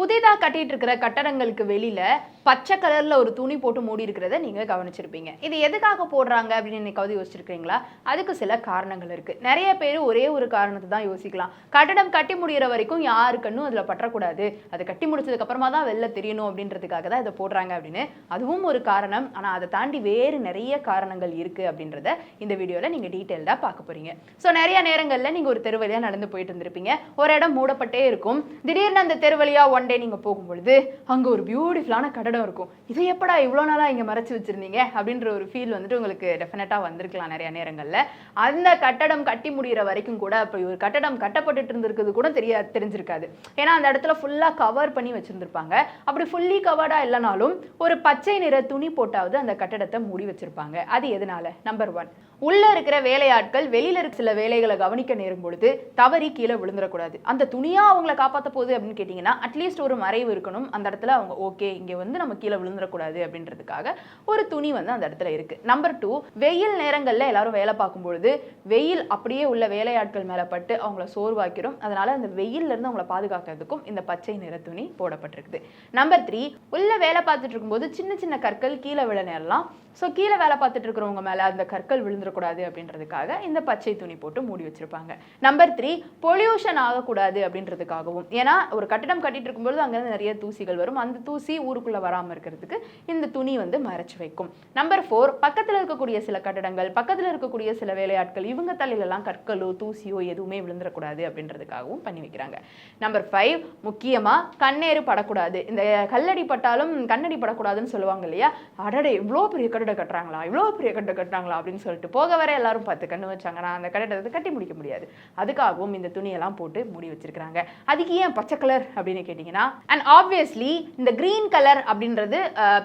புதிதா கட்டிட்டு இருக்கிற கட்டடங்களுக்கு வெளியில பச்சை கலர்ல ஒரு துணி போட்டு மூடி இருக்கிறத நீங்க கவனிச்சிருப்பீங்க. இது எதுக்காக போடுறாங்க அப்படின்னு என்னைக்காவது யோசிச்சிருக்கீங்களா? அதுக்கு சில காரணங்கள் இருக்கு. நிறைய பேர் ஒரே ஒரு காரணத்தை தான் யோசிக்கலாம். கட்டடம் கட்டி முடிகிற வரைக்கும் யாரு கண்ணும் அதுல பற்றக்கூடாது, அது கட்டி முடிச்சதுக்கு அப்புறமா தான் வெளில தெரியணும் அப்படின்றதுக்காக தான் இதை போடுறாங்க அப்படின்னு. அதுவும் ஒரு காரணம். ஆனா அதை தாண்டி வேறு நிறைய காரணங்கள் இருக்கு அப்படின்றத இந்த வீடியோல நீங்க டீட்டெயில்டா பார்க்க போறீங்க. ஸோ நிறைய நேரங்கள்ல நீங்க ஒரு தெரு வழியா நடந்து போயிட்டு இருந்திருப்பீங்க. ஒரு இடம் மூடப்பட்டே இருக்கும். திடீர்னு அந்த தெரு வழியா ஒன் டே நீங்க போகும்பொழுது அங்க ஒரு பியூட்டிஃபுல்லான கட்டடம் இருக்கும். இதை எப்படா இவ்வளோ நாளா இங்க மறைச்சு வச்சிருந்தீங்க அப்படின்ற ஒரு ஃபீல் வந்துட்டு உங்களுக்கு டெஃபினட்டா வந்திருக்கலாம் நிறைய நேரங்கள்ல. அந்த கட்டடம் கட்டி முடிகிற வரைக்கும் கூட அப்படி ஒரு கட்டடம் கட்டப்பட்டுட்டு இருந்திருக்கிறது கூட தெரிஞ்சிருக்காது. ஏன்னா அந்த இடத்துல ஃபுல்லா கவர் பண்ணி வச்சிருந்திருப்பாங்க. அப்படி ஃபுல்லி கவர்டா இல்லைனாலும் ஒரு பச்சை நிற துணி போட்டாவது அந்த கட்டடத்தை மூடி வச்சிருப்பாங்க. அது எதனால? நம்பர் 1, உள்ள இருக்கிற வேலையாட்கள் வெளியில இருக்க சில வேலைகளை கவனிக்க நேரும் பொழுது தவறி கீழே விழுந்துடக்கூடாது. அந்த துணியா அவங்களை காப்பாற்ற போகுது அப்படின்னு கேட்டீங்கன்னா அட்லீஸ்ட் ஒரு மறைவு இருக்கணும். அந்த இடத்துல அவங்க ஓகே இங்க வந்து நம்ம கீழே விழுந்துடக்கூடாது அப்படின்றதுக்காக ஒரு துணி வந்து அந்த இடத்துல இருக்கு. நம்பர் 2, வெயில் நேரங்கள்ல எல்லாரும் வேலை பார்க்கும் பொழுது வெயில் அப்படியே உள்ள வேலையாட்கள் மேல பட்டு அவங்கள சோர்வாக்கிறோம். அதனால அந்த வெயில்ல இருந்து அவங்களை பாதுகாக்கிறதுக்கும் இந்த பச்சை நிற துணி போடப்பட்டிருக்குது. நம்பர் 3, உள்ள வேலை பார்த்துட்டு இருக்கும்போது சின்ன சின்ன கற்கள் கீழே விழ நேரலாம். ஸோ கீழே வேலை பார்த்துட்டு இருக்கிறவங்க மேல அந்த கற்கள் விழுந்துடக்கூடாது அப்படின்றதுக்காக இந்த பச்சை துணி போட்டு மூடி வச்சிருப்பாங்க. நம்பர் 3, பொல்யூஷன் ஆகக்கூடாது அப்படின்றதுக்காகவும். ஏன்னா ஒரு கட்டிடம் கட்டிட்டு இருக்கும்போது அங்கிருந்து நிறைய தூசிகள் வரும். அந்த தூசி ஊருக்குள்ள வராமல் இருக்கிறதுக்கு இந்த துணி வந்து மறைச்சு வைக்கும். நம்பர் 4, பக்கத்தில் இருக்கக்கூடிய சில கட்டடங்கள், பக்கத்தில் இருக்கக்கூடிய சில வேலையாட்கள் இவங்க தலையிலெல்லாம் கற்களோ தூசியோ எதுவுமே விழுந்துடக்கூடாது அப்படின்றதுக்காகவும் பண்ணி வைக்கிறாங்க. நம்பர் 5, முக்கியமா கண்ணேறு படக்கூடாது. இந்த கல்லடி பட்டாலும் கண்ணடி படக்கூடாதுன்னு சொல்லுவாங்க இல்லையா? அடடே இவ்வளோ பெரிய கட்டடம் கட்டுறாங்களா, இவ்வளோ பெரிய கட்டடம் கட்டுறாங்களா அப்படின்னு சொல்லிட்டு போக வர எல்லாரும் பார்த்து கண்ணு வச்சாங்கன்னா அந்த கட்டடத்தை கட்டி முடிக்க முடியாது. அதுக்காகவும் இந்த துணியெல்லாம் போட்டு மூடி வச்சிருக்காங்க. அதுக்கு ஏன் பச்சை கலர் அப்படின்னு கேட்டீங்கன்னா, அண்ட் ஆப்வியஸ்லி இந்த கிரீன் கலர் அப்படின்றது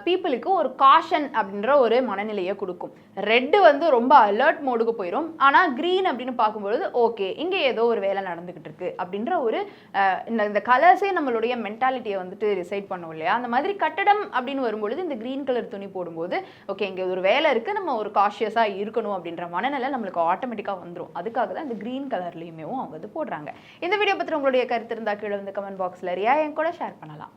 பீப்புளுக்கு ஒரு காஷன் அப்படின்ற ஒரு மனநிலையை கொடுக்கும். ரெட்டு வந்து ரொம்ப அலர்ட் மோடுக்கு போயிடும். ஆனால் கிரீன் அப்படின்னு பார்க்கும்பொழுது ஓகே இங்கே ஏதோ ஒரு வேலை நடந்துகிட்டு இருக்கு அப்படின்ற ஒரு இந்த கலர்ஸே நம்மளுடைய மென்டாலிட்டியை வந்துட்டு டிசைட் பண்ணும் இல்லையா? அந்த மாதிரி கட்டடம் அப்படின்னு வரும்பொழுது இந்த கிரீன் கலர் துணி போடும்போது ஓகே இங்கே ஒரு வேலை இருக்கு, நம்ம ஒரு காஷியஸாக இருக்கணும் அப்படின்ற மனநிலை நம்மளுக்கு ஆட்டோமேட்டிக்காக வந்துடும். அதுக்காக தான் இந்த கிரீன் கலர்லையுமே அவங்க வந்து போடுறாங்க. இந்த வீடியோ பற்றி உங்களுடைய கருத்து இருந்தால் கீழே வந்து கமெண்ட் பாக்ஸில் என் கூட ஷேர் பண்ணலாம்.